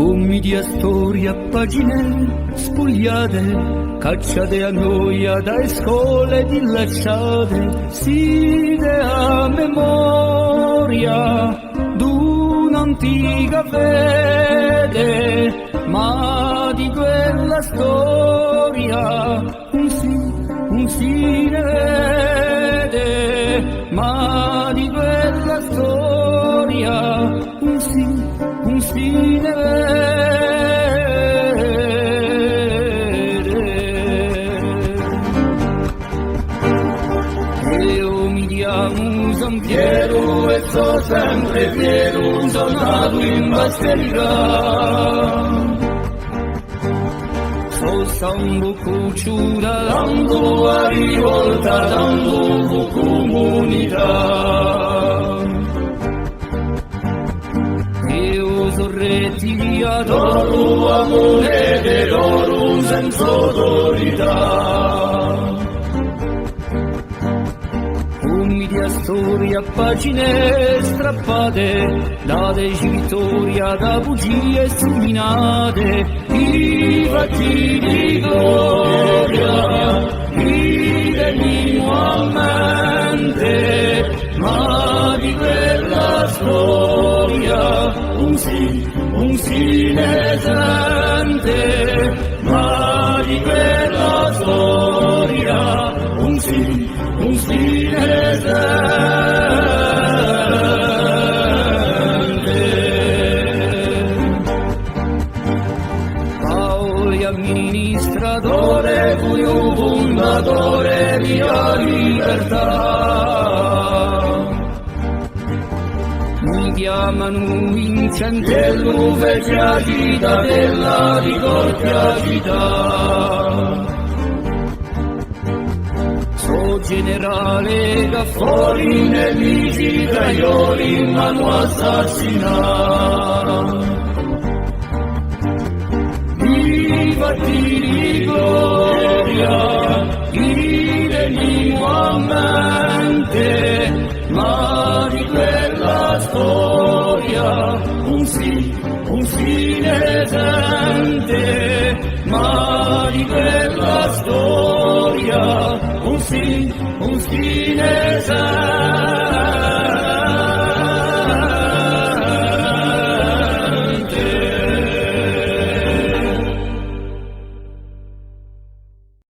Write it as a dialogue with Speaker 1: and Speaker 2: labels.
Speaker 1: Media storia, pagine spogliate, cacciate a noia da scuole dillacciate, si dea memoria d'un'antica fede, ma di quella storia un sì ne vede, ma di quella storia un sì ne vede. Io mi chiamo San Piero e so sempre fiero, sono nato in Basterica. So San Cucciura, dando a rivolta, dando comunità. Io sono rettigliato, amore dell'oro senza autorità. Media storia, pagine strappate, dateci vittoria da bugie sterminate, i fatti di gloria, i venimo a mente, ma di quella storia un sì ne sente, ma di quella storia un sì ne sente. Paoli amministratore, fui un fondatore di la libertà. Mi chiamano Vincentello, fece agita della di Cortia città. So generale da fuori, nemici traiori in mano assassina. I fatti di gloria, i venimo a mente, ma di quella storia un sì ne sente, ma di quella storia un sì ne sente.